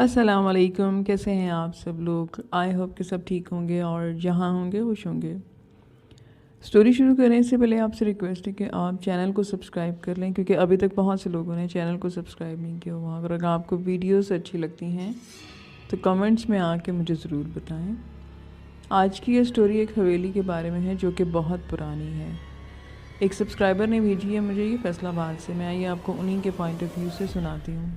السلام علیکم، کیسے ہیں آپ سب لوگ؟ آئی ہوپ کہ سب ٹھیک ہوں گے اور جہاں ہوں گے خوش ہوں گے۔ سٹوری شروع کرنے سے پہلے آپ سے ریکویسٹ ہے کہ آپ چینل کو سبسکرائب کر لیں، کیونکہ ابھی تک بہت سے لوگوں نے چینل کو سبسکرائب نہیں کیا ہوا۔ اگر آپ کو ویڈیوز اچھی لگتی ہیں تو کمنٹس میں آ کے مجھے ضرور بتائیں۔ آج کی یہ سٹوری ایک حویلی کے بارے میں ہے جو کہ بہت پرانی ہے۔ ایک سبسکرائبر نے بھیجی ہے مجھے یہ فیصل آباد سے۔ میں یہ آپ کو انہیں کے پوائنٹ آف ویو سے سناتی ہوں۔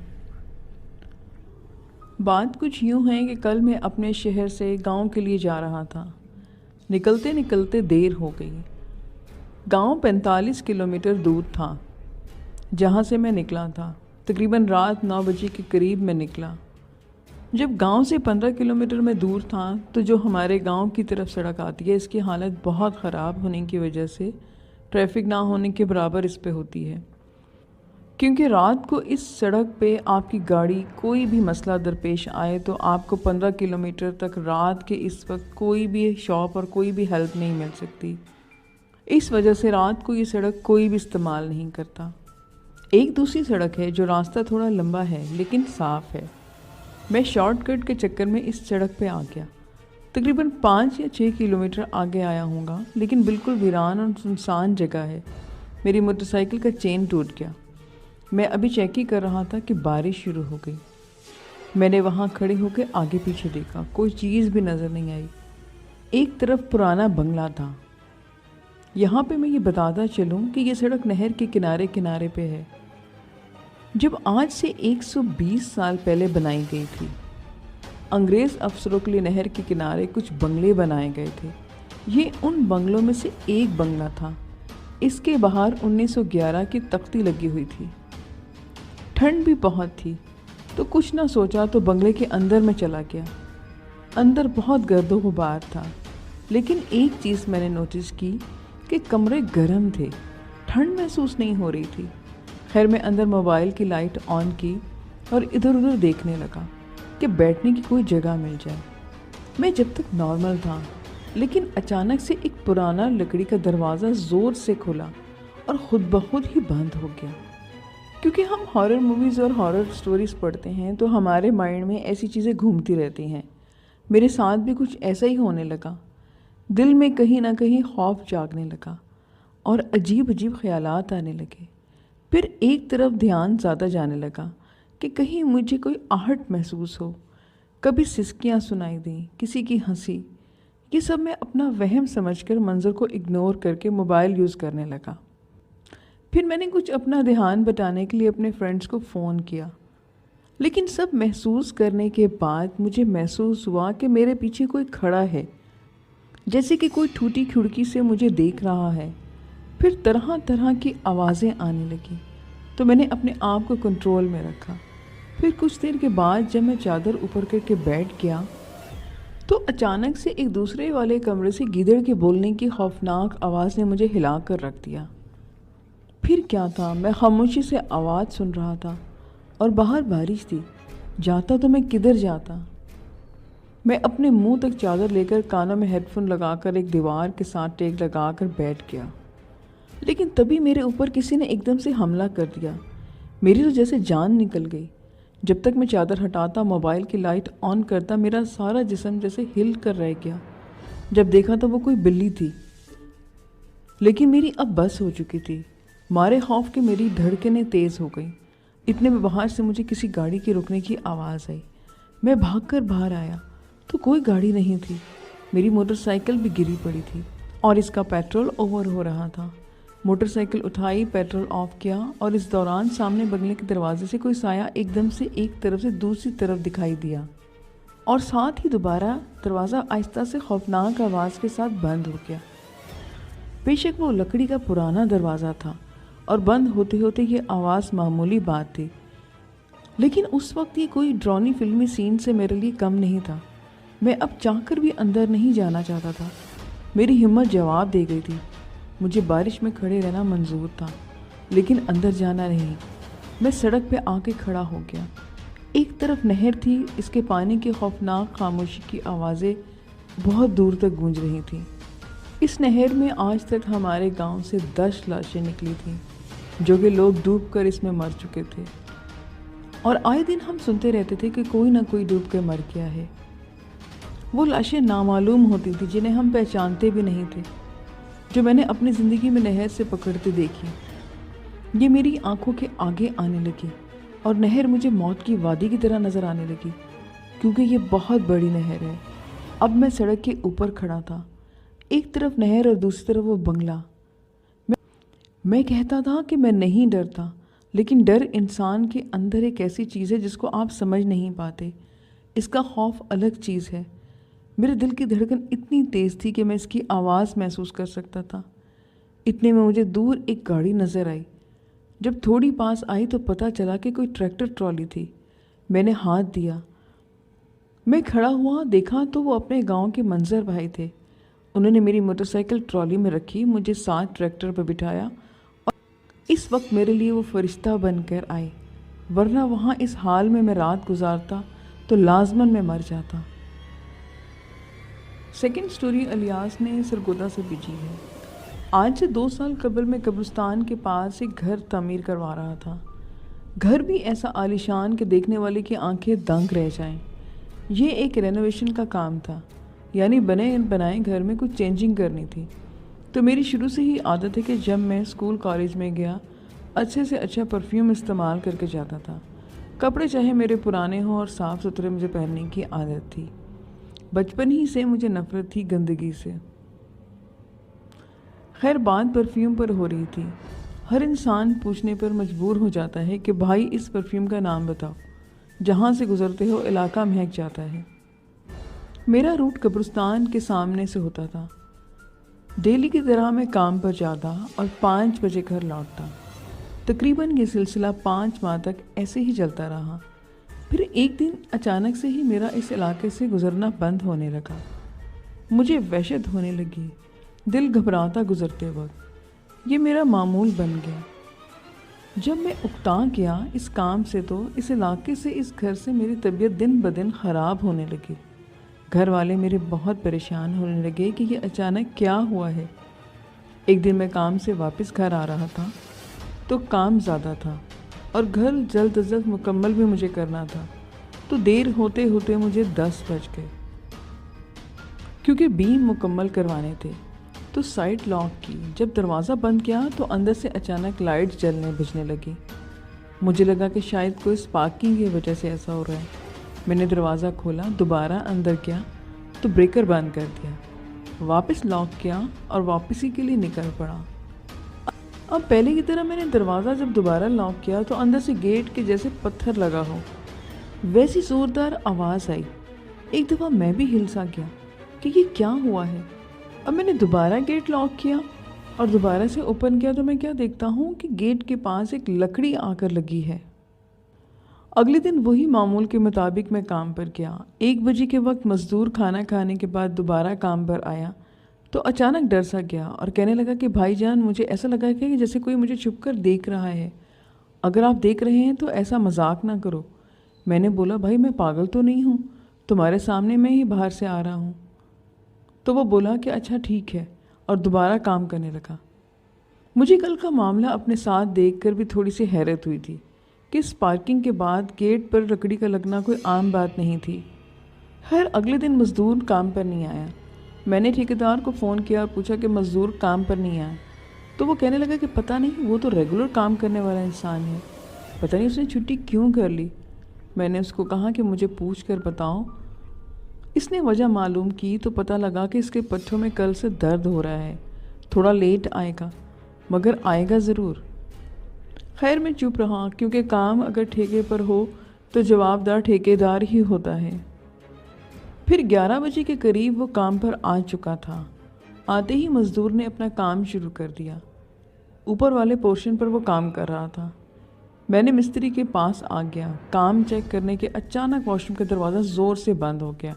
بات کچھ یوں ہے کہ کل میں اپنے شہر سے گاؤں کے لیے جا رہا تھا۔ نکلتے نکلتے دیر ہو گئی۔ گاؤں 45 کلومیٹر دور تھا جہاں سے میں نکلا تھا۔ تقریباً رات 9 بجے کے قریب میں نکلا۔ جب گاؤں سے 15 کلومیٹر میں دور تھا تو جو ہمارے گاؤں کی طرف سڑک آتی ہے اس کی حالت بہت خراب ہونے کی وجہ سے ٹریفک نہ ہونے کے برابر اس پہ ہوتی ہے، کیونکہ رات کو اس سڑک پہ آپ کی گاڑی کوئی بھی مسئلہ درپیش آئے تو آپ کو 15 کلومیٹر تک رات کے اس وقت کوئی بھی شاپ اور کوئی بھی ہیلپ نہیں مل سکتی۔ اس وجہ سے رات کو یہ سڑک کوئی بھی استعمال نہیں کرتا۔ ایک دوسری سڑک ہے جو راستہ تھوڑا لمبا ہے لیکن صاف ہے۔ میں شارٹ کٹ کے چکر میں اس سڑک پہ آ گیا۔ تقریباً 5 یا 6 کلومیٹر آگے آیا ہوں گا، لیکن بالکل ویران اور سنسان جگہ ہے۔ میری موٹر سائیکل کا چین ٹوٹ گیا۔ میں ابھی چیک ہی کر رہا تھا کہ بارش شروع ہو گئی۔ میں نے وہاں کھڑے ہو کے آگے پیچھے دیکھا، کوئی چیز بھی نظر نہیں آئی۔ ایک طرف پرانا بنگلہ تھا۔ یہاں پہ میں یہ بتاتا چلوں کہ یہ سڑک نہر کے کنارے کنارے پہ ہے، جب آج سے 120 سال پہلے بنائی گئی تھی۔ انگریز افسروں کے لیے نہر کے کنارے کچھ بنگلے بنائے گئے تھے۔ یہ ان بنگلوں میں سے ایک بنگلہ تھا۔ اس کے باہر 1911 کی تختی لگی ہوئی تھی۔ ٹھنڈ بھی بہت تھی تو کچھ نہ سوچا تو بنگلے کے اندر میں چلا گیا۔ اندر بہت گرد و غبار تھا، لیکن ایک چیز میں نے نوٹس کی کہ کمرے گرم تھے، ٹھنڈ محسوس نہیں ہو رہی تھی۔ خیر میں اندر موبائل کی لائٹ آن کی اور ادھر ادھر دیکھنے لگا کہ بیٹھنے کی کوئی جگہ مل جائے۔ میں جب تک نارمل تھا، لیکن اچانک سے ایک پرانا لکڑی کا دروازہ زور سے کھلا اور خود بخود ہی بند ہو گیا۔ کیونکہ ہم ہارر موویز اور ہارر سٹوریز پڑھتے ہیں تو ہمارے مائنڈ میں ایسی چیزیں گھومتی رہتی ہیں۔ میرے ساتھ بھی کچھ ایسا ہی ہونے لگا۔ دل میں کہیں نہ کہیں خوف جاگنے لگا اور عجیب عجیب خیالات آنے لگے۔ پھر ایک طرف دھیان زیادہ جانے لگا کہ کہیں مجھے کوئی آہٹ محسوس ہو، کبھی سسکیاں سنائی دیں، کسی کی ہنسی۔ یہ سب میں اپنا وہم سمجھ کر منظر کو اگنور کر کے موبائل یوز کرنے لگا۔ پھر میں نے کچھ اپنا دھیان بٹانے کے لیے اپنے فرینڈس کو فون کیا، لیکن سب محسوس کرنے کے بعد مجھے محسوس ہوا کہ میرے پیچھے کوئی کھڑا ہے، جیسے کہ کوئی ٹوٹی کھڑکی سے مجھے دیکھ رہا ہے۔ پھر طرح طرح کی آوازیں آنے لگیں تو میں نے اپنے آپ کو کنٹرول میں رکھا۔ پھر کچھ دیر کے بعد جب میں چادر اوپر کر کے بیٹھ گیا تو اچانک سے ایک دوسرے والے کمرے سے گیدڑ کے بولنے کی خوفناک آواز نے مجھے ہلا کر رکھ دیا۔ پھر کیا تھا، میں خاموشی سے آواز سن رہا تھا اور باہر بارش تھی۔ جاتا تو میں کدھر جاتا؟ میں اپنے منہ تک چادر لے کر کانوں میں ہیڈ فون لگا کر ایک دیوار کے ساتھ ٹیک لگا کر بیٹھ گیا۔ لیکن تبھی میرے اوپر کسی نے ایک دم سے حملہ کر دیا۔ میری تو جیسے جان نکل گئی۔ جب تک میں چادر ہٹاتا، موبائل کی لائٹ آن کرتا، میرا سارا جسم جیسے ہل کر رہ گیا۔ جب دیکھا تو وہ کوئی بلی تھی، لیکن میری اب بس ہو چکی تھی۔ مارے خوف کے میری دھڑکنیں تیز ہو گئیں۔ اتنے میں باہر سے مجھے کسی گاڑی کے رکنے کی آواز آئی۔ میں بھاگ کر باہر آیا تو کوئی گاڑی نہیں تھی۔ میری موٹر سائیکل بھی گری پڑی تھی اور اس کا پیٹرول اوور ہو رہا تھا۔ موٹر سائیکل اٹھائی، پیٹرول آف کیا اور اس دوران سامنے بنگلے کے دروازے سے کوئی سایہ ایک دم سے ایک طرف سے دوسری طرف دکھائی دیا اور ساتھ ہی دوبارہ دروازہ آہستہ سے خوفناک آواز کے ساتھ بند ہو گیا۔ بے شک وہ لکڑی کا پرانا دروازہ تھا اور بند ہوتے ہوتے یہ آواز معمولی بات تھی، لیکن اس وقت یہ کوئی ڈرامی فلمی سین سے میرے لیے کم نہیں تھا۔ میں اب چاہ کر بھی اندر نہیں جانا چاہتا تھا۔ میری ہمت جواب دے گئی تھی۔ مجھے بارش میں کھڑے رہنا منظور تھا، لیکن اندر جانا نہیں۔ میں سڑک پہ آ کے کھڑا ہو گیا۔ ایک طرف نہر تھی، اس کے پانی کی خوفناک خاموشی کی آوازیں بہت دور تک گونج رہی تھیں۔ اس نہر میں آج تک ہمارے گاؤں سے 10 لاشیں نکلی تھیں، جو کہ لوگ ڈوب کر اس میں مر چکے تھے۔ اور آئے دن ہم سنتے رہتے تھے کہ کوئی نہ کوئی ڈوب کے مر گیا ہے۔ وہ لاشیں نامعلوم ہوتی تھی جنہیں ہم پہچانتے بھی نہیں تھے، جو میں نے اپنی زندگی میں نہر سے پکڑتے دیکھی۔ یہ میری آنکھوں کے آگے آنے لگی اور نہر مجھے موت کی وادی کی طرح نظر آنے لگی، کیونکہ یہ بہت بڑی نہر ہے۔ اب میں سڑک کے اوپر کھڑا تھا، ایک طرف نہر اور دوسری طرف وہ بنگلہ۔ میں کہتا تھا کہ میں نہیں ڈرتا، لیکن ڈر انسان کے اندر ایک ایسی چیز ہے جس کو آپ سمجھ نہیں پاتے۔ اس کا خوف الگ چیز ہے۔ میرے دل کی دھڑکن اتنی تیز تھی کہ میں اس کی آواز محسوس کر سکتا تھا۔ اتنے میں مجھے دور ایک گاڑی نظر آئی۔ جب تھوڑی پاس آئی تو پتہ چلا کہ کوئی ٹریکٹر ٹرالی تھی۔ میں نے ہاتھ دیا۔ میں کھڑا ہوا، دیکھا تو وہ اپنے گاؤں کے منظر بھائی تھے۔ انہوں نے میری موٹر سائیکل ٹرالی میں رکھی، مجھے ساتھ ٹریکٹر پر بٹھایا اور اس وقت میرے لیے وہ فرشتہ بن کر آئے، ورنہ وہاں اس حال میں رات گزارتا تو لازماً میں مر جاتا۔ سیکنڈ سٹوری الیاس نے سرگودا سے بھیجی ہے۔ آج سے 2 سال قبل میں قبرستان کے پاس ایک گھر تعمیر کروا رہا تھا۔ گھر بھی ایسا عالیشان کہ دیکھنے والے کی آنکھیں دنگ رہ جائیں۔ یہ ایک رینوویشن کا کام تھا، یعنی بنائے گھر میں کچھ چینجنگ کرنی تھی۔ تو میری شروع سے ہی عادت ہے کہ جب میں اسکول کالج میں گیا، اچھے سے اچھا پرفیوم استعمال کر کے جاتا تھا۔ کپڑے چاہے میرے پرانے ہوں اور صاف ستھرے مجھے پہننے کی عادت تھی۔ بچپن ہی سے مجھے نفرت تھی گندگی سے۔ خیر بات پرفیوم پر ہو رہی تھی۔ ہر انسان پوچھنے پر مجبور ہو جاتا ہے کہ بھائی اس پرفیوم کا نام بتاؤ، جہاں سے گزرتے ہو علاقہ مہک جاتا ہے۔ میرا روٹ قبرستان کے سامنے سے ہوتا تھا۔ ڈیلی کی طرح میں کام پر جاتا اور 5 بجے گھر لوٹتا۔ تقریباً یہ سلسلہ 5 ماہ تک ایسے ہی چلتا رہا۔ پھر ایک دن اچانک سے ہی میرا اس علاقے سے گزرنا بند ہونے لگا۔ مجھے وحشت ہونے لگی، دل گھبراتا گزرتے وقت۔ یہ میرا معمول بن گیا۔ جب میں اکتا گیا اس کام سے تو اس علاقے سے، اس گھر سے میری طبیعت دن بدن خراب ہونے لگی۔ گھر والے میرے بہت پریشان ہونے لگے کہ یہ اچانک کیا ہوا ہے۔ ایک دن میں کام سے واپس گھر آ رہا تھا تو کام زیادہ تھا اور گھر جلد از جلد مکمل بھی مجھے کرنا تھا، تو دیر ہوتے ہوتے مجھے 10 بج گئے۔ کیونکہ بیم مکمل کروانے تھے تو سائٹ لاک کی۔ جب دروازہ بند کیا تو اندر سے اچانک لائٹ جلنے بجھنے لگی۔ مجھے لگا کہ شاید کوئی اسپارکنگ کی وجہ سے ایسا ہو رہا ہے۔ میں نے دروازہ کھولا، دوبارہ اندر گیا تو بریکر بند کر دیا، واپس لاک کیا اور واپسی کے لیے نکل پڑا۔ اب پہلے کی طرح میں نے دروازہ جب دوبارہ لاک کیا تو اندر سے گیٹ کے جیسے پتھر لگا ہو ویسی زوردار آواز آئی۔ ایک دفعہ میں بھی ہل سا گیا کہ یہ کیا ہوا ہے۔ اب میں نے دوبارہ گیٹ لاک کیا اور دوبارہ سے اوپن کیا تو میں کیا دیکھتا ہوں کہ گیٹ کے پاس ایک لکڑی آ کر لگی ہے۔ اگلے دن وہی معمول کے مطابق میں کام پر گیا۔ 1 بجے کے وقت مزدور کھانا کھانے کے بعد دوبارہ کام پر آیا تو اچانک ڈر سا گیا اور کہنے لگا کہ بھائی جان، مجھے ایسا لگا کہ جیسے کوئی مجھے چھپ کر دیکھ رہا ہے۔ اگر آپ دیکھ رہے ہیں تو ایسا مذاق نہ کرو۔ میں نے بولا بھائی میں پاگل تو نہیں ہوں، تمہارے سامنے میں ہی باہر سے آ رہا ہوں۔ تو وہ بولا کہ اچھا ٹھیک ہے، اور دوبارہ کام کرنے لگا۔ مجھے کل کا معاملہ اپنے ساتھ دیکھ کر بھی تھوڑی سی حیرت ہوئی تھی کہ اسپارکنگ کے بعد گیٹ پر لکڑی کا لگنا کوئی عام بات نہیں تھی۔ خیر اگلے دن مزدور کام پر نہیں آیا۔ میں نے ٹھیکیدار کو فون کیا اور پوچھا کہ مزدور کام پر نہیں آیا، تو وہ کہنے لگا کہ پتہ نہیں، وہ تو ریگولر کام کرنے والا انسان ہے، پتہ نہیں اس نے چھٹی کیوں کر لی۔ میں نے اس کو کہا کہ مجھے پوچھ کر بتاؤ۔ اس نے وجہ معلوم کی تو پتہ لگا کہ اس کے پٹھوں میں کل سے درد ہو رہا ہے، تھوڑا لیٹ آئے گا، مگر آئے گا ضرور۔ خیر میں چپ رہا، کیونکہ کام اگر ٹھیکے پر ہو تو جواب دار ٹھیکیدار ہی ہوتا ہے۔ پھر 11 بجے کے قریب وہ کام پر آ چکا تھا۔ آتے ہی مزدور نے اپنا کام شروع کر دیا۔ اوپر والے پورشن پر وہ کام کر رہا تھا۔ میں نے مستری کے پاس آ گیا۔ کام چیک کرنے کے اچانک واش روم کا دروازہ زور سے بند ہو گیا۔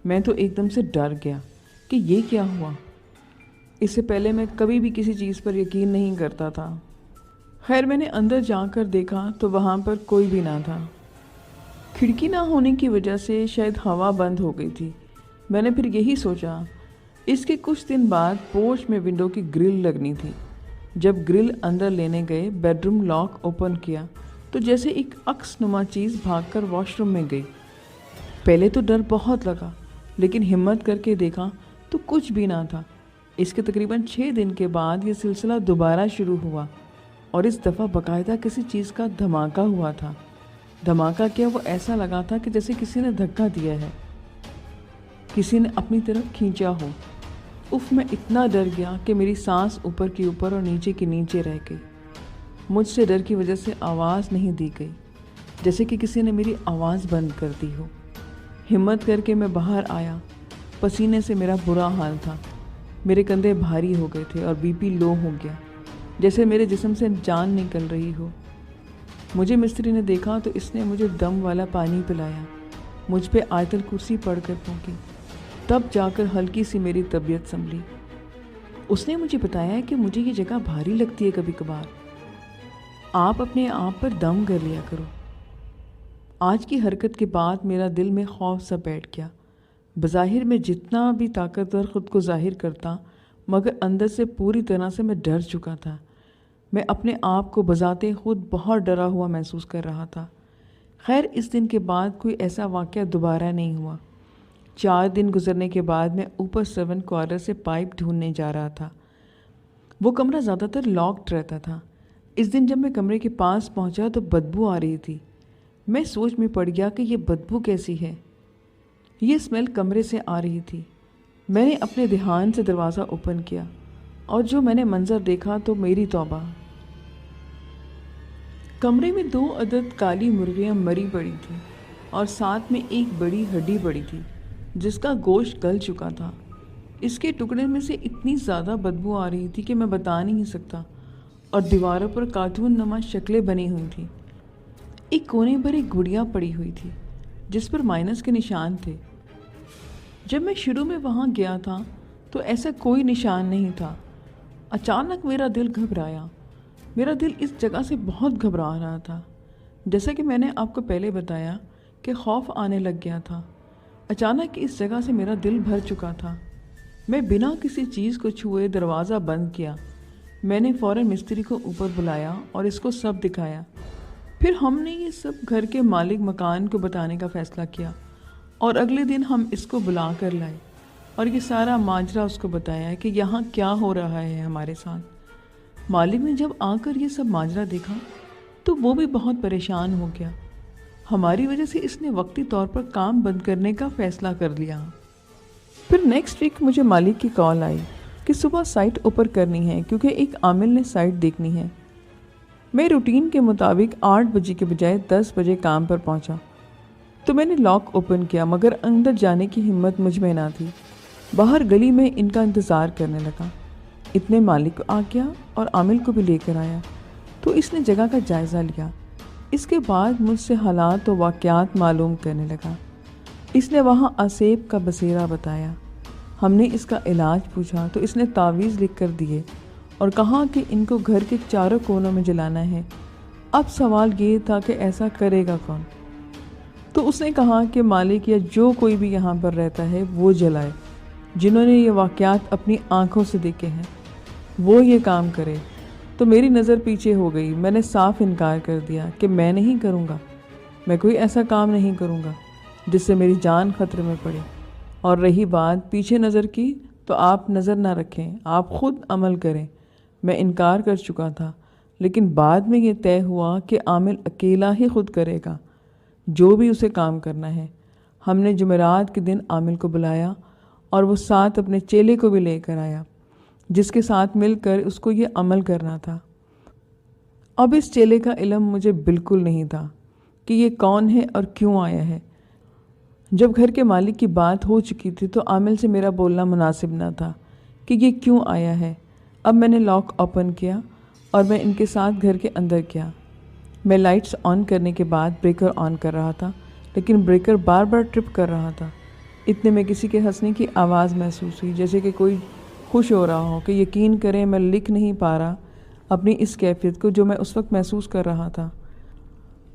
میں تو ایک دم سے ڈر گیا کہ یہ کیا ہوا۔ اس سے پہلے میں کبھی بھی کسی چیز پر یقین نہیں کرتا تھا۔ خیر میں نے اندر جا کر دیکھا تو وہاں پر کوئی بھی نہ تھا۔ کھڑکی نہ ہونے کی وجہ سے شاید ہوا بند ہو گئی تھی۔ میں نے پھر یہی سوچا۔ اس کے کچھ دن بعد پورچ میں ونڈو کی گرل لگنی تھی۔ جب گرل اندر لینے گئے، بیڈ روم لاک اوپن کیا تو جیسے ایک عکس نما چیز بھاگ کر واش روم میں گئی۔ پہلے تو ڈر بہت لگا، لیکن ہمت کر کے دیکھا تو کچھ بھی نہ تھا۔ اس کے تقریباً 6 دن کے بعد یہ سلسلہ دوبارہ شروع ہوا، اور اس دفعہ باقاعدہ کسی چیز کا دھماکہ ہوا تھا۔ دھماکہ کیا، وہ ایسا لگا تھا کہ جیسے کسی نے دھکا دیا ہے، کسی نے اپنی طرف کھینچا ہو۔ میں اتنا ڈر گیا کہ میری سانس اوپر کی اوپر اور نیچے کی نیچے رہ گئی۔ مجھ سے ڈر کی وجہ سے آواز نہیں دی گئی، جیسے کہ کسی نے میری آواز بند کر دی ہو۔ ہمت کر کے میں باہر آیا۔ پسینے سے میرا برا حال تھا، میرے کندھے بھاری ہو گئے تھے اور بی پی لو ہو گیا، جیسے میرے جسم سے جان نکل رہی ہو۔ مجھے مستری نے دیکھا تو اس نے مجھے دم والا پانی پلایا، مجھ پہ آیت الکرسی پڑھ کر پھونکی، تب جا کر ہلکی سی میری طبیعت سنبھلی۔ اس نے مجھے بتایا کہ مجھے یہ جگہ بھاری لگتی ہے کبھی کبھار، آپ اپنے آپ پر دم کر لیا کرو۔ آج کی حرکت کے بعد میرا دل میں خوف سا بیٹھ گیا۔ بظاہر میں جتنا بھی طاقتور خود کو ظاہر کرتا، مگر اندر سے پوری طرح سے میں ڈر چکا تھا۔ میں اپنے آپ کو بذات خود بہت ڈرا ہوا محسوس کر رہا تھا۔ خیر، اس دن کے بعد کوئی ایسا واقعہ دوبارہ نہیں ہوا۔ 4 دن گزرنے کے بعد میں اوپر 7 کوارٹر سے پائپ ڈھونڈنے جا رہا تھا۔ وہ کمرہ زیادہ تر لاکڈ رہتا تھا۔ اس دن جب میں کمرے کے پاس پہنچا تو بدبو آ رہی تھی۔ میں سوچ میں پڑ گیا کہ یہ بدبو کیسی ہے۔ یہ اسمیل کمرے سے آ رہی تھی۔ میں نے اپنے دھیان سے دروازہ اوپن کیا، اور جو میں نے منظر دیکھا تو میری توبہ! کمرے میں 2 عدد کالی مرغیاں مری پڑی تھیں، اور ساتھ میں ایک بڑی ہڈی پڑی تھی جس کا گوشت گل چکا تھا۔ اس کے ٹکڑے میں سے اتنی زیادہ بدبو آ رہی تھی کہ میں بتا نہیں سکتا، اور دیواروں پر کارٹون نما شکلیں بنی ہوئی تھیں۔ ایک کونے پر ایک گڑیا پڑی ہوئی تھی جس پر مائنس کے نشان تھے۔ جب میں شروع میں وہاں گیا تھا تو ایسا کوئی نشان نہیں تھا۔ اچانک میرا دل گھبرایا۔ میرا دل اس جگہ سے بہت گھبرا رہا تھا۔ جیسا کہ میں نے آپ کو پہلے بتایا کہ خوف آنے لگ گیا تھا۔ اچانک اس جگہ سے میرا دل بھر چکا تھا۔ میں بنا کسی چیز کو چھوئے دروازہ بند کیا۔ میں نے فوراً مستری کو اوپر بلایا اور اس کو سب دکھایا۔ پھر ہم نے یہ سب گھر کے مالک مکان کو بتانے کا فیصلہ کیا، اور اگلے دن ہم اس کو بلا کر لائے اور یہ سارا ماجرا اس کو بتایا کہ یہاں کیا ہو رہا ہے ہمارے ساتھ۔ مالک نے جب آ کر یہ سب ماجرا دیکھا تو وہ بھی بہت پریشان ہو گیا۔ ہماری وجہ سے اس نے وقتی طور پر کام بند کرنے کا فیصلہ کر لیا۔ پھر نیکسٹ ویک مجھے مالک کی کال آئی کہ صبح سائٹ اوپر کرنی ہے کیونکہ ایک عامل نے سائٹ دیکھنی ہے۔ میں روٹین کے مطابق 8 بجے کے بجائے 10 بجے کام پر پہنچا تو میں نے لاک اوپن کیا، مگر اندر جانے کی ہمت مجھ میں نہ تھی۔ باہر گلی میں ان کا انتظار کرنے لگا۔ اتنے مالک آ گیا اور عامل کو بھی لے کر آیا تو اس نے جگہ کا جائزہ لیا۔ اس کے بعد مجھ سے حالات و واقعات معلوم کرنے لگا۔ اس نے وہاں آسیب کا بسیرا بتایا۔ ہم نے اس کا علاج پوچھا تو اس نے تعویذ لکھ کر دیے اور کہا کہ ان کو گھر کے چاروں کونوں میں جلانا ہے۔ اب سوال یہ تھا کہ ایسا کرے گا کون؟ تو اس نے کہا کہ مالک یا جو کوئی بھی یہاں پر رہتا ہے وہ جلائے، جنہوں نے یہ واقعات اپنی آنکھوں سے دیکھے ہیں وہ یہ کام کرے۔ تو میری نظر پیچھے ہو گئی۔ میں نے صاف انکار کر دیا کہ میں نہیں کروں گا، میں کوئی ایسا کام نہیں کروں گا جس سے میری جان خطرے میں پڑے۔ اور رہی بات پیچھے نظر کی تو آپ نظر نہ رکھیں، آپ خود عمل کریں۔ میں انکار کر چکا تھا، لیکن بعد میں یہ طے ہوا کہ عامل اکیلا ہی خود کرے گا جو بھی اسے کام کرنا ہے۔ ہم نے جمعرات کے دن عامل کو بلایا اور وہ ساتھ اپنے چیلے کو بھی لے کر آیا جس کے ساتھ مل کر اس کو یہ عمل کرنا تھا۔ اب اس چیلے کا علم مجھے بالکل نہیں تھا کہ یہ کون ہے اور کیوں آیا ہے۔ جب گھر کے مالک کی بات ہو چکی تھی تو عامل سے میرا بولنا مناسب نہ تھا کہ یہ کیوں آیا ہے۔ اب میں نے لاک اوپن کیا اور میں ان کے ساتھ گھر کے اندر گیا۔ میں لائٹس آن کرنے کے بعد بریکر آن کر رہا تھا، لیکن بریکر بار بار ٹرپ کر رہا تھا۔ اتنے میں کسی کے ہنسنے کی آواز محسوس ہوئی، جیسے کہ کوئی خوش ہو رہا ہو کہ یقین کریں میں لکھ نہیں پا رہا اپنی اس کیفیت کو جو میں اس وقت محسوس کر رہا تھا۔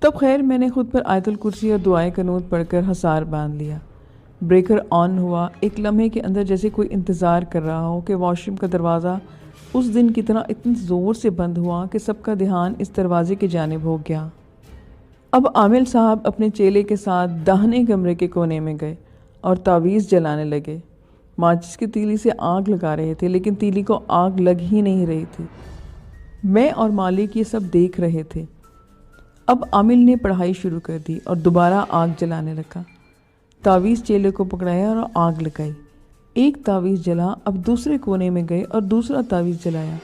تب خیر میں نے خود پر آیت الکرسی اور دعائے قنوت پڑھ کر حصار باندھ لیا۔ بریکر آن ہوا، ایک لمحے کے اندر جیسے کوئی انتظار کر رہا ہو کہ واش روم کا دروازہ اس دن کی طرح اتنی زور سے بند ہوا کہ سب کا دھیان اس دروازے کی جانب ہو گیا۔ اب عامل صاحب اپنے چیلے کے ساتھ داہنے کمرے کے کونے میں گئے اور تعویذ جلانے لگے۔ ماچس کی تیلی سے آگ لگا رہے تھے، لیکن تیلی کو آگ لگ ہی نہیں رہی تھی۔ میں اور مالک یہ سب دیکھ رہے تھے۔ اب عامل نے پڑھائی شروع کر دی اور دوبارہ آگ جلانے لگا۔ تعویذ چیلے کو پکڑایا اور آگ لگائی۔ ایک تعویذ جلا، اب دوسرے کونے میں گئے اور دوسرا تعویذ جلایا،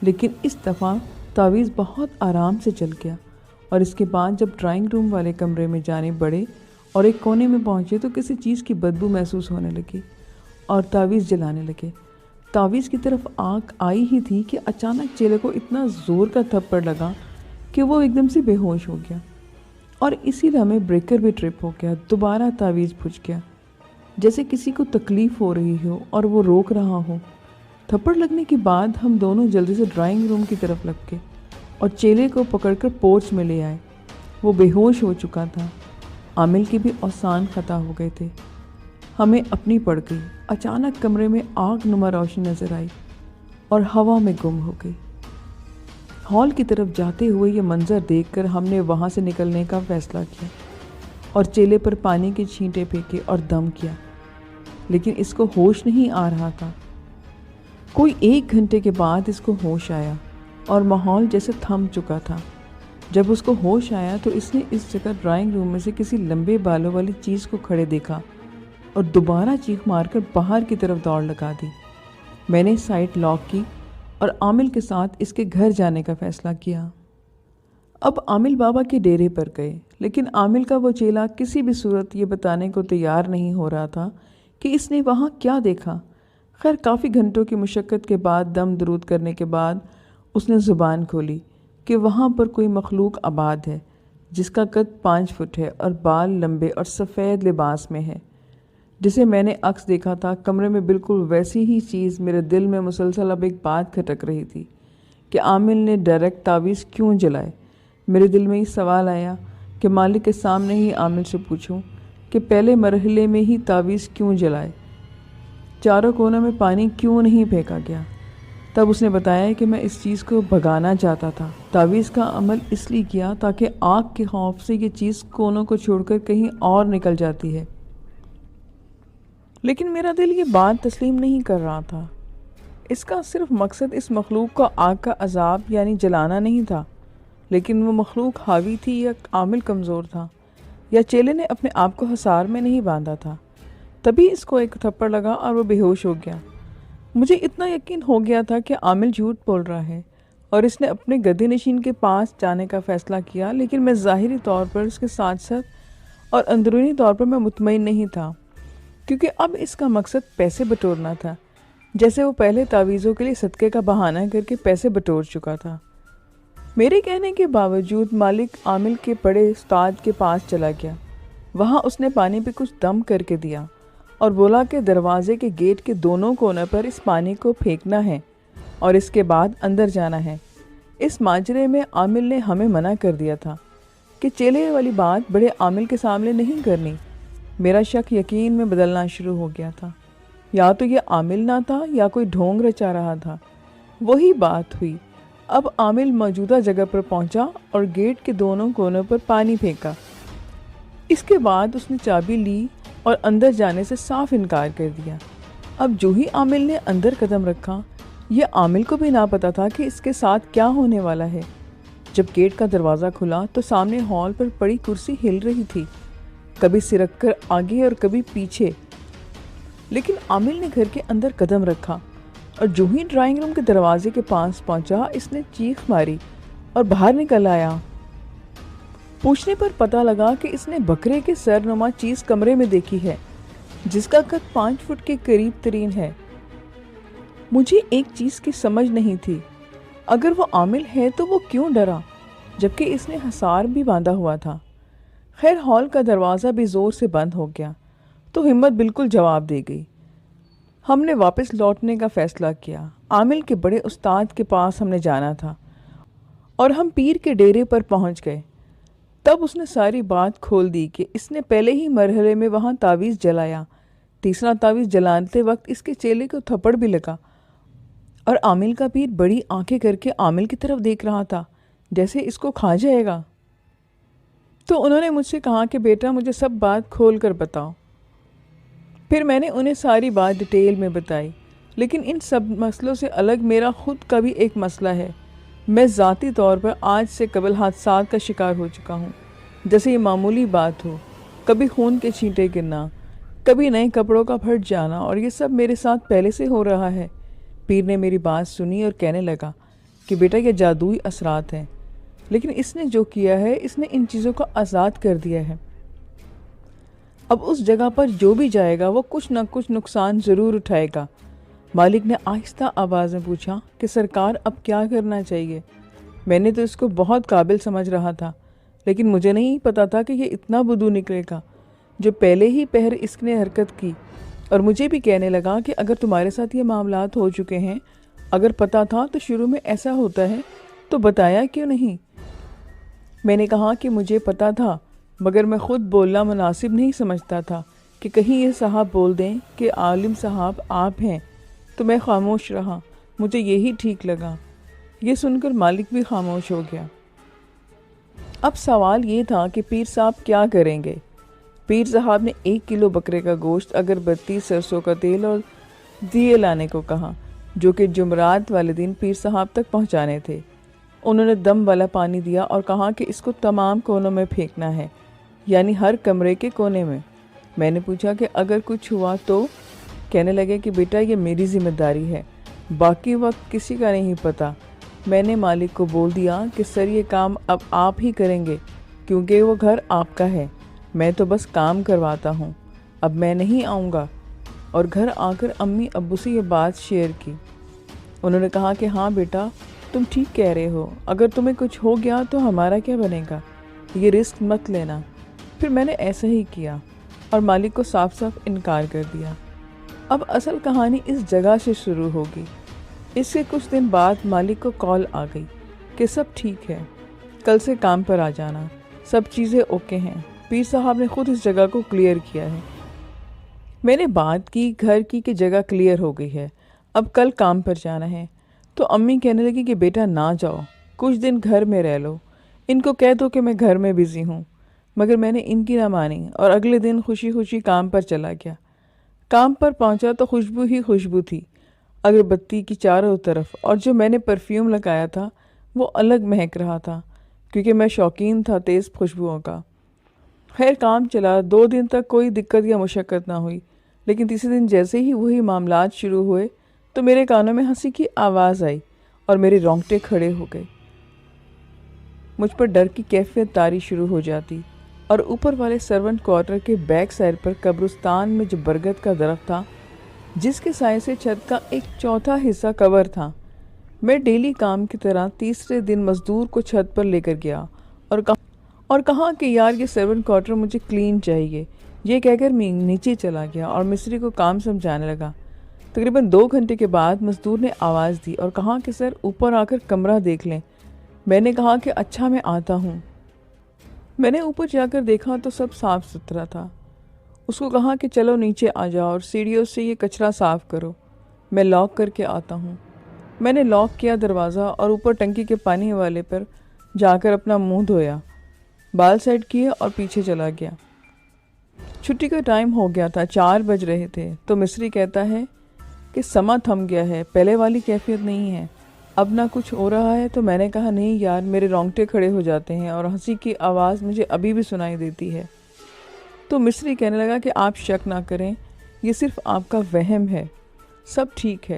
لیکن اس دفعہ تعویذ بہت آرام سے جل گیا۔ اور اس کے بعد جب ڈرائنگ روم والے کمرے میں جانے بڑھے اور ایک کونے میں پہنچے تو کسی چیز کی بدبو محسوس ہونے لگی اور تعویذ جلانے لگے۔ تعویذ کی طرف آگ آئی ہی تھی کہ اچانک چیلے کو اتنا زور کا تھپڑ لگا کہ وہ ایک دم سے بے ہوش ہو گیا، اور اسی لمحے بریکر بھی ٹرپ ہو گیا۔ دوبارہ تعویذ بجھ گیا، جیسے کسی کو تکلیف ہو رہی ہو اور وہ روک رہا ہو۔ تھپڑ لگنے کے بعد ہم دونوں جلدی سے ڈرائنگ روم کی طرف لگ گئے اور چیلے کو پکڑ کر پورچ میں لے آئے۔ وہ بے ہوش ہو چکا تھا۔ عامل کے بھی اوسان خطا ہو گئے تھے۔ ہمیں اپنی پڑ گئی۔ اچانک کمرے میں آگ نما روشنی نظر آئی اور ہوا میں گم ہو گئی۔ ہال کی طرف جاتے ہوئے یہ منظر دیکھ کر ہم نے وہاں سے نکلنے کا فیصلہ کیا اور چیلے پر پانی کے چھینٹے پھینکے اور دم کیا، لیکن اس کو ہوش نہیں آ رہا تھا۔ کوئی 1 گھنٹے کے بعد اس کو ہوش آیا اور ماحول جیسے تھم چکا تھا۔ جب اس کو ہوش آیا تو اس نے اس جگہ ڈرائنگ روم میں سے کسی لمبے بالوں والی چیز کو کھڑے دیکھا اور دوبارہ چیخ مار کر باہر کی طرف دوڑ لگا دی۔ میں نے سائٹ لاک کی اور عامل کے ساتھ اس کے گھر جانے کا فیصلہ کیا۔ اب عامل بابا کے ڈیرے پر گئے، لیکن عامل کا وہ چیلا کسی بھی صورت یہ بتانے کو تیار نہیں ہو رہا تھا کہ اس نے وہاں کیا دیکھا۔ خیر کافی گھنٹوں کی مشقت کے بعد دم درود کرنے کے بعد اس نے زبان کھولی کہ وہاں پر کوئی مخلوق آباد ہے جس کا قد 5 فٹ ہے اور بال لمبے اور سفید لباس میں ہے، جسے میں نے عکس دیکھا تھا۔ کمرے میں بالکل ویسی ہی چیز میرے دل میں مسلسل اب ایک بات کھٹک رہی تھی کہ عامل نے ڈائریکٹ تعویذ کیوں جلائے۔ میرے دل میں یہ سوال آیا کہ مالک کے سامنے ہی عامل سے پوچھوں کہ پہلے مرحلے میں ہی تعویذ کیوں جلائے، چاروں کونوں میں پانی کیوں نہیں پھینکا گیا۔ تب اس نے بتایا کہ میں اس چیز کو بھگانا چاہتا تھا۔ تعویذ کا عمل اس لیے کیا تاکہ آگ کے خوف سے یہ چیز کونوں کو چھوڑ کر کہیں اور نکل جاتی ہے، لیکن میرا دل یہ بات تسلیم نہیں کر رہا تھا۔ اس کا صرف مقصد اس مخلوق کو آگ کا عذاب یعنی جلانا نہیں تھا، لیکن وہ مخلوق حاوی تھی یا عامل کمزور تھا، یا چیلے نے اپنے آپ کو حصار میں نہیں باندھا تھا۔ تبھی اس کو ایک تھپڑ لگا اور وہ بے ہوش ہو گیا۔ مجھے اتنا یقین ہو گیا تھا کہ عامل جھوٹ بول رہا ہے اور اس نے اپنے گدی نشین کے پاس جانے کا فیصلہ کیا، لیکن میں ظاہری طور پر اس کے ساتھ ساتھ اور اندرونی طور پر میں مطمئن نہیں تھا، کیونکہ اب اس کا مقصد پیسے بٹورنا تھا، جیسے وہ پہلے تعویذوں کے لیے صدقے کا بہانہ کر کے پیسے بٹور چکا تھا۔ میرے کہنے کے باوجود مالک عامل کے بڑے استاد کے پاس چلا گیا۔ وہاں اس نے پانی پہ کچھ دم کر کے دیا اور بولا کہ دروازے کے گیٹ کے دونوں کونوں پر اس پانی کو پھینکنا ہے اور اس کے بعد اندر جانا ہے۔ اس ماجرے میں عامل نے ہمیں منع کر دیا تھا کہ چیلے والی بات بڑے عامل کے سامنے نہیں کرنی۔ میرا شک یقین میں بدلنا شروع ہو گیا تھا۔ یا تو یہ عامل نہ تھا یا کوئی ڈھونگ رچا رہا تھا۔ وہی بات ہوئی۔ اب عامل موجودہ جگہ پر پہنچا اور گیٹ کے دونوں کونوں پر پانی پھینکا۔ اس کے بعد اس نے چابی لی اور اندر جانے سے صاف انکار کر دیا۔ اب جو ہی عامل نے اندر قدم رکھا، یہ عامل کو بھی نہ پتا تھا کہ اس کے ساتھ کیا ہونے والا ہے۔ جب گیٹ کا دروازہ کھلا تو سامنے ہال پر پڑی کرسی ہل رہی تھی، کبھی سرک کر آگے اور کبھی پیچھے، لیکن عامل نے گھر کے اندر قدم رکھا اور جو ہی ڈرائنگ روم کے دروازے کے پاس پہنچا اس نے چیخ ماری اور باہر نکل آیا۔ پوچھنے پر پتہ لگا کہ اس نے بکرے کے سر نما چیز کمرے میں دیکھی ہے، جس کا قد 5 فٹ کے قریب ترین ہے۔ مجھے ایک چیز کی سمجھ نہیں تھی، اگر وہ عامل ہے تو وہ کیوں ڈرا جبکہ اس نے حصار بھی باندھا ہوا تھا۔ خیر ہال کا دروازہ بھی زور سے بند ہو گیا تو ہمت بالکل جواب دے گئی۔ ہم نے واپس لوٹنے کا فیصلہ کیا۔ عامل کے بڑے استاد کے پاس ہم نے جانا تھا اور ہم پیر کے ڈیرے پر پہنچ گئے۔ تب اس نے ساری بات کھول دی کہ اس نے پہلے ہی مرحلے میں وہاں تعویذ جلایا۔ تیسرا تعویذ جلاتے وقت اس کے چیلے کو تھپڑ بھی لگا اور عامل کا پیر بڑی آنکھیں کر کے عامل کی طرف دیکھ رہا تھا جیسے اس کو کھا جائے گا۔ تو انہوں نے مجھ سے کہا کہ بیٹا مجھے سب بات کھول کر بتاؤ۔ پھر میں نے انہیں ساری بات ڈیٹیل میں بتائی، لیکن ان سب مسئلوں سے الگ میرا خود کا بھی ایک مسئلہ ہے۔ میں ذاتی طور پر آج سے قبل حادثات کا شکار ہو چکا ہوں، جیسے یہ معمولی بات ہو، کبھی خون کے چھینٹے گرنا، کبھی نئے کپڑوں کا پھٹ جانا، اور یہ سب میرے ساتھ پہلے سے ہو رہا ہے۔ پیر نے میری بات سنی اور کہنے لگا کہ بیٹا یہ جادوئی اثرات ہیں، لیکن اس نے جو کیا ہے اس نے ان چیزوں کو آزاد کر دیا ہے۔ اب اس جگہ پر جو بھی جائے گا وہ کچھ نہ کچھ نقصان ضرور اٹھائے گا۔ مالک نے آہستہ آواز میں پوچھا کہ سرکار اب کیا کرنا چاہیے؟ میں نے تو اس کو بہت قابل سمجھ رہا تھا، لیکن مجھے نہیں پتا تھا کہ یہ اتنا بدو نکلے گا۔ جو پہلے ہی پہر اس نے حرکت کی اور مجھے بھی کہنے لگا کہ اگر تمہارے ساتھ یہ معاملات ہو چکے ہیں، اگر پتا تھا تو شروع میں ایسا ہوتا ہے تو بتایا کیوں نہیں؟ میں نے کہا کہ مجھے پتا تھا، مگر میں خود بولنا مناسب نہیں سمجھتا تھا کہ کہیں یہ صاحب بول دیں کہ عالم صاحب آپ ہیں، تو میں خاموش رہا۔ مجھے یہی ٹھیک لگا۔ یہ سن کر مالک بھی خاموش ہو گیا۔ اب سوال یہ تھا کہ پیر صاحب کیا کریں گے؟ پیر صاحب نے 1 کلو بکرے کا گوشت، اگربتی، سرسوں کا تیل اور دیے لانے کو کہا، جو کہ جمعرات والے دن پیر صاحب تک پہنچانے تھے۔ انہوں نے دم والا پانی دیا اور کہا کہ اس کو تمام کونوں میں پھینکنا ہے، یعنی ہر کمرے کے کونے میں۔ میں نے پوچھا کہ اگر کچھ ہوا تو؟ کہنے لگے کہ بیٹا یہ میری ذمہ داری ہے، باقی وقت کسی کا نہیں پتا۔ میں نے مالک کو بول دیا کہ سر یہ کام اب آپ ہی کریں گے، کیونکہ وہ گھر آپ کا ہے، میں تو بس کام کرواتا ہوں، اب میں نہیں آؤں گا۔ اور گھر آ کر امی ابو سے یہ بات شیئر کی۔ انہوں نے کہا کہ ہاں بیٹا تم ٹھیک کہہ رہے ہو، اگر تمہیں کچھ ہو گیا تو ہمارا کیا بنے گا، یہ رسک مت لینا۔ پھر میں نے ایسا ہی کیا اور مالک کو صاف صاف انکار کر دیا۔ اب اصل کہانی اس جگہ سے شروع ہوگی۔ اس کے کچھ دن بعد مالک کو کال آ گئی کہ سب ٹھیک ہے، کل سے کام پر آ جانا، سب چیزیں اوکے ہیں، پیر صاحب نے خود اس جگہ کو کلیئر کیا ہے۔ میں نے بات کی گھر کی کہ جگہ کلیئر ہو گئی ہے، اب کل کام پر جانا ہے۔ تو امی کہنے لگی کہ بیٹا نہ جاؤ، کچھ دن گھر میں رہ لو، ان کو کہہ دو کہ میں گھر میں بزی ہوں۔ مگر میں نے ان کی نہ مانی اور اگلے دن خوشی خوشی کام پر چلا گیا۔ کام پر پہنچا تو خوشبو ہی خوشبو تھی اگربتی کی چاروں طرف، اور جو میں نے پرفیوم لگایا تھا وہ الگ مہک رہا تھا، کیونکہ میں شوقین تھا تیز خوشبوؤں کا۔ خیر کام چلا، 2 دن تک کوئی دقت یا مشقت نہ ہوئی، لیکن تیسرے دن جیسے ہی وہی معاملات شروع ہوئے تو میرے کانوں میں ہنسی کی آواز آئی اور میرے رونگٹے کھڑے ہو گئے۔ مجھ پر ڈر کی کیفیت طاری شروع ہو جاتی، اور اوپر والے سرونٹ کوارٹر کے بیک سائڈ پر قبرستان میں جو برگد کا درخت تھا، جس کے سائے سے چھت کا 1/4 حصہ کور تھا، میں ڈیلی کام کی طرح تیسرے دن مزدور کو چھت پر لے کر گیا اور کہا کہ یار یہ سرونٹ کوارٹر مجھے کلین چاہیے۔ یہ کہہ کر میں نیچے چلا گیا اور مستری کو کام سمجھانے لگا۔ تقریباً 2 گھنٹے کے بعد مزدور نے آواز دی اور کہا کہ سر اوپر آ کر کمرہ دیکھ لیں۔ میں نے کہا کہ اچھا میں آتا ہوں۔ میں نے اوپر جا کر دیکھا تو سب صاف ستھرا تھا۔ اس کو کہا کہ چلو نیچے آ جاؤ اور سیڑھیوں سے یہ کچرا صاف کرو، میں لاک کر کے آتا ہوں۔ میں نے لاک کیا دروازہ اور اوپر ٹنکی کے پانی والے پر جا کر اپنا منہ دھویا، بال سیٹ کیے اور پیچھے چلا گیا۔ چھٹی کا ٹائم ہو گیا تھا، 4 بج رہے تھے، تو مصری کہتا ہے کہ سما تھم گیا ہے، پہلے والی کیفیت نہیں ہے، اب نہ کچھ ہو رہا ہے۔ تو میں نے کہا نہیں یار، میرے رونگٹے کھڑے ہو جاتے ہیں اور ہنسی کی آواز مجھے ابھی بھی سنائی دیتی ہے۔ تو مصری کہنے لگا کہ آپ شک نہ کریں، یہ صرف آپ کا وہم ہے، سب ٹھیک ہے۔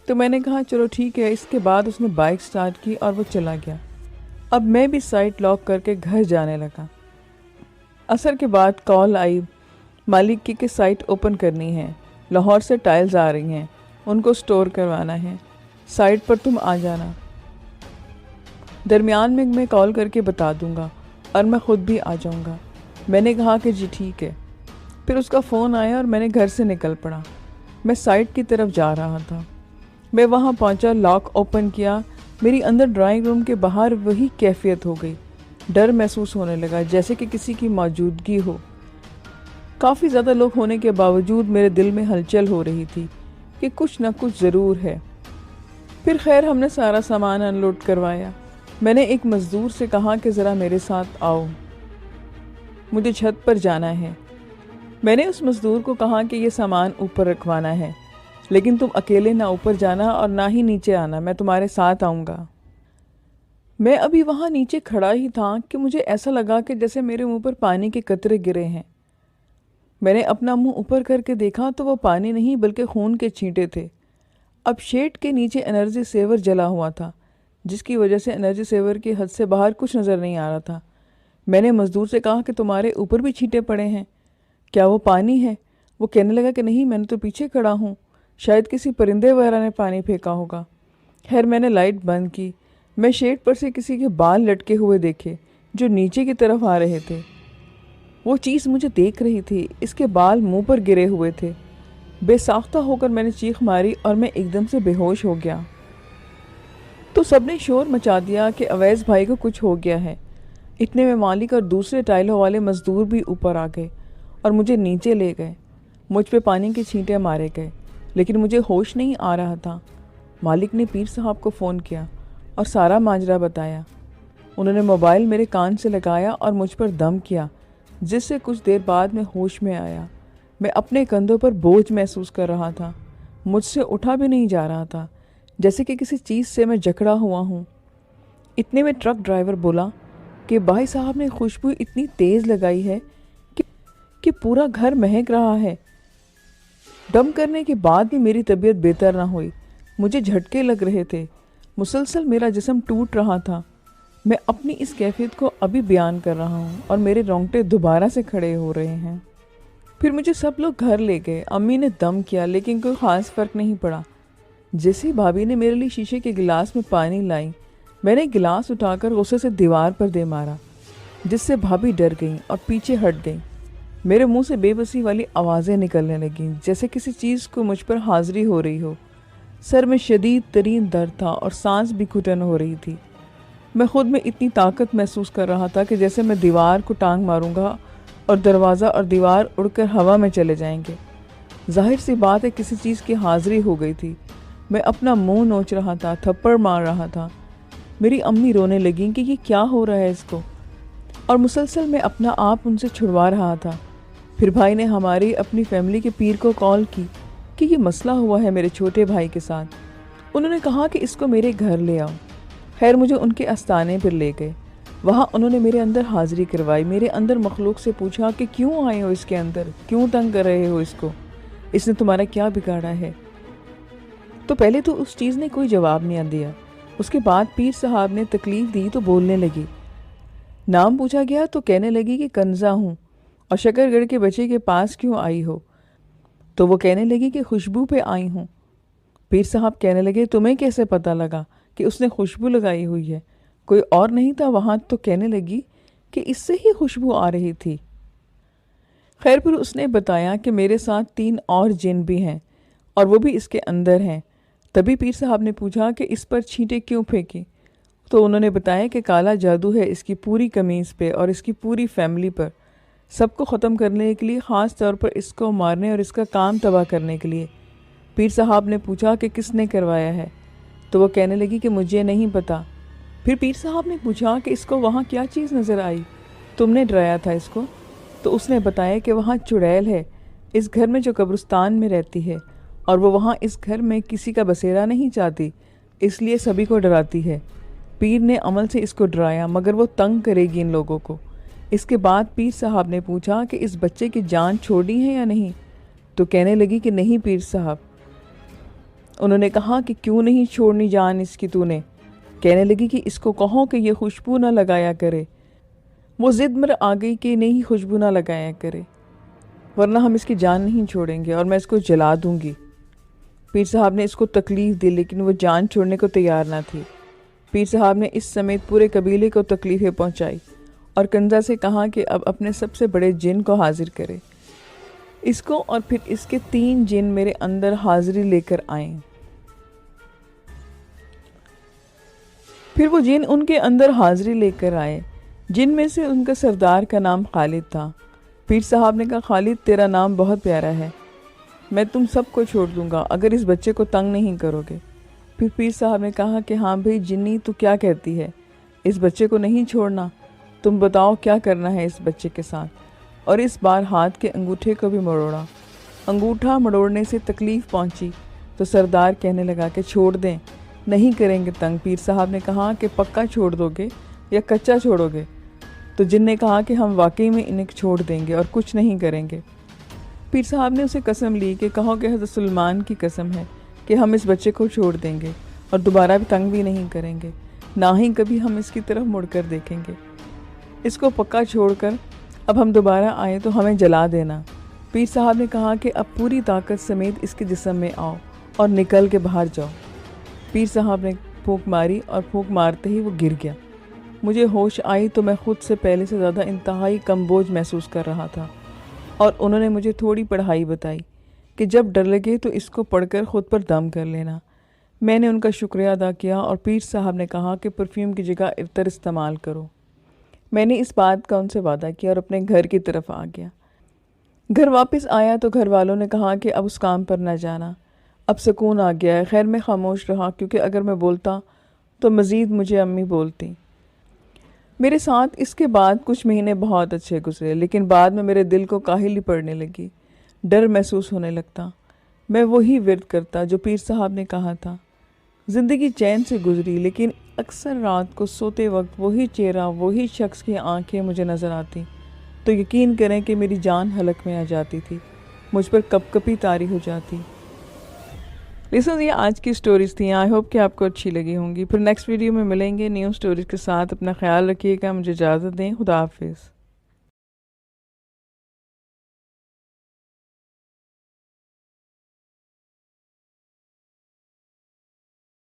تو میں نے کہا چلو ٹھیک ہے۔ اس کے بعد اس نے بائک سٹارٹ کی اور وہ چلا گیا۔ اب میں بھی سائٹ لاک کر کے گھر جانے لگا۔ عصر کے بعد کال آئی مالک کی کہ سائٹ اوپن کرنی ہے، لاہور سے ٹائلز آ رہی ہیں، ان کو سٹور کروانا ہے، سائٹ پر تم آ جانا۔ درمیان میں کال کر کے بتا دوں گا اور میں خود بھی آ جاؤں گا۔ میں نے کہا کہ جی ٹھیک ہے۔ پھر اس کا فون آیا اور میں نے گھر سے نکل پڑا۔ میں سائٹ کی طرف جا رہا تھا۔ میں وہاں پہنچا، لاک اوپن کیا، میری اندر ڈرائنگ روم کے باہر وہی کیفیت ہو گئی۔ ڈر محسوس ہونے لگا جیسے کہ کسی کی موجودگی ہو۔ کافی زیادہ لوگ ہونے کے باوجود میرے دل میں ہلچل ہو رہی تھی کہ کچھ نہ کچھ ضرور ہے۔ پھر خیر ہم نے سارا سامان ان لوڈ کروایا۔ میں نے ایک مزدور سے کہا کہ ذرا میرے ساتھ آؤ۔ مجھے چھت پر جانا ہے۔ میں نے اس مزدور کو کہا کہ یہ سامان اوپر رکھوانا ہے، لیکن تم اکیلے نہ اوپر جانا اور نہ ہی نیچے آنا، میں تمہارے ساتھ آؤں گا۔ میں ابھی وہاں نیچے کھڑا ہی تھا کہ مجھے ایسا لگا کہ جیسے میرے منہ پر پانی کے قطرے گرے ہیں۔ میں نے اپنا منہ اوپر کر کے دیکھا تو وہ پانی نہیں بلکہ خون کے چھینٹے تھے۔ اب شیڈ کے نیچے انرجی سیور جلا ہوا تھا، جس کی وجہ سے انرجی سیور کی حد سے باہر کچھ نظر نہیں آ رہا تھا۔ میں نے مزدور سے کہا کہ تمہارے اوپر بھی چھینٹے پڑے ہیں، کیا وہ پانی ہے؟ وہ کہنے لگا کہ نہیں، میں نے تو پیچھے کھڑا ہوں، شاید کسی پرندے وغیرہ نے پانی پھینکا ہوگا۔ خیر میں نے لائٹ بند کی۔ میں شیڈ پر سے کسی کے بال لٹکے ہوئے دیکھے جو نیچے کی طرف آ رہے تھے۔ وہ چیز مجھے دیکھ رہی تھی، اس کے بال منہ پر گرے ہوئے تھے۔ بے ساختہ ہو کر میں نے چیخ ماری اور میں ایک دم سے بے ہوش ہو گیا۔ تو سب نے شور مچا دیا کہ اویس بھائی کو کچھ ہو گیا ہے۔ اتنے میں مالک اور دوسرے ٹائلوں والے مزدور بھی اوپر آ گئے اور مجھے نیچے لے گئے۔ مجھ پہ پانی کے چھینٹے مارے گئے، لیکن مجھے ہوش نہیں آ رہا تھا۔ مالک نے پیر صاحب کو فون کیا اور سارا ماجرا بتایا۔ انہوں نے موبائل میرے کان سے لگایا اور مجھ پر دم کیا، جس سے کچھ دیر بعد میں ہوش میں آیا۔ میں اپنے کندھوں پر بوجھ محسوس کر رہا تھا، مجھ سے اٹھا بھی نہیں جا رہا تھا، جیسے کہ کسی چیز سے میں جکڑا ہوا ہوں۔ اتنے میں ٹرک ڈرائیور بولا کہ بھائی صاحب نے خوشبو اتنی تیز لگائی ہے کہ پورا گھر مہک رہا ہے۔ دم کرنے کے بعد بھی میری طبیعت بہتر نہ ہوئی، مجھے جھٹکے لگ رہے تھے، مسلسل میرا جسم ٹوٹ رہا تھا۔ میں اپنی اس کیفیت کو ابھی بیان کر رہا ہوں اور میرے رونگٹے دوبارہ سے کھڑے ہو رہے ہیں۔ پھر مجھے سب لوگ گھر لے گئے۔ امی نے دم کیا لیکن کوئی خاص فرق نہیں پڑا۔ جیسے بھابھی نے میرے لیے شیشے کے گلاس میں پانی لائی، میں نے گلاس اٹھا کر غصے سے دیوار پر دے مارا، جس سے بھابھی ڈر گئیں اور پیچھے ہٹ گئیں۔ میرے منہ سے بے بسی والی آوازیں نکلنے لگیں، جیسے کسی چیز کو مجھ پر حاضری ہو رہی ہو۔ سر میں شدید ترین درد تھا اور سانس بھی گھٹن ہو رہی تھی۔ میں خود میں اتنی طاقت محسوس کر رہا تھا کہ جیسے میں دیوار کو ٹانگ ماروں گا اور دروازہ اور دیوار اڑ کر ہوا میں چلے جائیں گے۔ ظاہر سی بات ہے کسی چیز کی حاضری ہو گئی تھی۔ میں اپنا منہ نوچ رہا تھا، تھپڑ مار رہا تھا۔ میری امی رونے لگیں کہ یہ کیا ہو رہا ہے اس کو، اور مسلسل میں اپنا آپ ان سے چھڑوا رہا تھا۔ پھر بھائی نے ہماری اپنی فیملی کے پیر کو کال کی کہ یہ مسئلہ ہوا ہے میرے چھوٹے بھائی کے ساتھ۔ انہوں نے کہا کہ اس کو میرے گھر لے آؤ۔ خیر مجھے ان کے آستانے پر لے گئے۔ وہاں انہوں نے میرے اندر حاضری کروائی، میرے اندر مخلوق سے پوچھا کہ کیوں آئے ہو اس کے اندر، کیوں تنگ کر رہے ہو اس کو، اس نے تمہارا کیا بگاڑا ہے؟ تو پہلے تو اس چیز نے کوئی جواب نہیں دیا۔ اس کے بعد پیر صاحب نے تکلیف دی تو بولنے لگی۔ نام پوچھا گیا تو کہنے لگی کہ کنزا ہوں، اور شکر گڑھ کے بچے کے پاس کیوں آئی ہو؟ تو وہ کہنے لگی کہ خوشبو پہ آئی ہوں۔ پیر صاحب کہنے لگے تمہیں کیسے پتہ لگا کہ اس نے خوشبو لگائی ہوئی ہے؟ کوئی اور نہیں تھا وہاں؟ تو کہنے لگی کہ اس سے ہی خوشبو آ رہی تھی۔ خیر پھر اس نے بتایا کہ میرے ساتھ 3 اور جن بھی ہیں اور وہ بھی اس کے اندر ہیں۔ تبھی پیر صاحب نے پوچھا کہ اس پر چھینٹے کیوں پھینکی؟ تو انہوں نے بتایا کہ کالا جادو ہے اس کی پوری قمیض پہ اور اس کی پوری فیملی پر، سب کو ختم کرنے کے لیے، خاص طور پر اس کو مارنے اور اس کا کام تباہ کرنے کے لیے۔ پیر صاحب نے پوچھا کہ کس نے کروایا ہے؟ تو وہ کہنے لگی کہ مجھے نہیں پتا۔ پھر پیر صاحب نے پوچھا کہ اس کو وہاں کیا چیز نظر آئی؟ تم نے ڈرایا تھا اس کو؟ تو اس نے بتایا کہ وہاں چڑیل ہے، اس گھر میں جو قبرستان میں رہتی ہے، اور وہ وہاں اس گھر میں کسی کا بسیرا نہیں چاہتی، اس لیے سبھی کو ڈراتی ہے۔ پیر نے عمل سے اس کو ڈرایا، مگر وہ تنگ کرے گی ان لوگوں کو۔ اس کے بعد پیر صاحب نے پوچھا کہ اس بچے کی جان چھوڑی ہے یا نہیں؟ تو کہنے لگی کہ نہیں پیر صاحب۔ انہوں نے کہا کہ کیوں نہیں چھوڑنی جان اس کی تو نے؟ کہنے لگی کہ اس کو کہو کہ یہ خوشبو نہ لگایا کرے۔ وہ ضد میں آ گئی کہ نہیں خوشبو نہ لگایا کرے، ورنہ ہم اس کی جان نہیں چھوڑیں گے اور میں اس کو جلا دوں گی۔ پیر صاحب نے اس کو تکلیف دی لیکن وہ جان چھوڑنے کو تیار نہ تھی۔ پیر صاحب نے اس سمیت پورے قبیلے کو تکلیفیں پہنچائی اور کنزا سے کہا کہ اب اپنے سب سے بڑے جن کو حاضر کرے۔ اس کو اور پھر اس کے 3 جن میرے اندر حاضری لے کر آئیں۔ پھر وہ جن ان کے اندر حاضری لے کر آئے۔ جن میں سے ان کا سردار کا نام خالد تھا۔ پیر صاحب نے کہا خالد تیرا نام بہت پیارا ہے، میں تم سب کو چھوڑ دوں گا اگر اس بچے کو تنگ نہیں کرو گے۔ پھر پیر صاحب نے کہا کہ ہاں بھئی جنی تو کیا کہتی ہے، اس بچے کو نہیں چھوڑنا؟ تم بتاؤ کیا کرنا ہے اس بچے کے ساتھ، اور اس بار ہاتھ کے انگوٹھے کو بھی مروڑا۔ انگوٹھا مروڑنے سے تکلیف پہنچی تو سردار کہنے لگا کہ چھوڑ دیں، نہیں کریں گے تنگ۔ پیر صاحب نے کہا کہ پکا چھوڑ دو گے یا کچا چھوڑو گے؟ تو جن نے کہا کہ ہم واقعی میں انہیں چھوڑ دیں گے اور کچھ نہیں کریں گے۔ پیر صاحب نے اسے قسم لی کہ کہو کہ حضرت سلیمان کی قسم ہے کہ ہم اس بچے کو چھوڑ دیں گے اور دوبارہ بھی تنگ بھی نہیں کریں گے، نہ ہی کبھی ہم اس کی طرف مڑ کر دیکھیں گے۔ اس کو پکا چھوڑ کر اب ہم دوبارہ آئیں تو ہمیں جلا دینا۔ پیر صاحب نے کہا کہ اب پوری طاقت سمیت اس کے جسم میں آؤ اور نکل کے باہر جاؤ۔ پیر صاحب نے پھونک ماری اور پھونک مارتے ہی وہ گر گیا۔ مجھے ہوش آئی تو میں خود سے پہلے سے زیادہ انتہائی کم بوجھ محسوس کر رہا تھا، اور انہوں نے مجھے تھوڑی پڑھائی بتائی کہ جب ڈر لگے تو اس کو پڑھ کر خود پر دم کر لینا۔ میں نے ان کا شکریہ ادا کیا اور پیر صاحب نے کہا کہ پرفیوم کی جگہ عطر استعمال کرو۔ میں نے اس بات کا ان سے وعدہ کیا اور اپنے گھر کی طرف آ گیا۔ گھر واپس آیا تو گھر والوں نے کہا کہ اب اس کام پر نہ جانا، اب سکون آ گیا ہے۔ خیر میں خاموش رہا، کیونکہ اگر میں بولتا تو مزید مجھے امی بولتی۔ میرے ساتھ اس کے بعد کچھ مہینے بہت اچھے گزرے، لیکن بعد میں میرے دل کو کاہلی پڑنے لگی، ڈر محسوس ہونے لگتا۔ میں وہی ورد کرتا جو پیر صاحب نے کہا تھا۔ زندگی چین سے گزری، لیکن اکثر رات کو سوتے وقت وہی چہرہ، وہی شخص کی آنکھیں مجھے نظر آتی تو یقین کریں کہ میری جان حلق میں آ جاتی تھی، مجھ پر کپ کپی طاری ہو جاتی۔ لسنز، یہ آج کی سٹوریز تھیں۔ آئی ہوپ کہ آپ کو اچھی لگی ہوں گی۔ پھر نیکسٹ ویڈیو میں ملیں گے نیو سٹوریز کے ساتھ۔ اپنا خیال رکھیے گا، مجھے اجازت دیں۔ خدا حافظ۔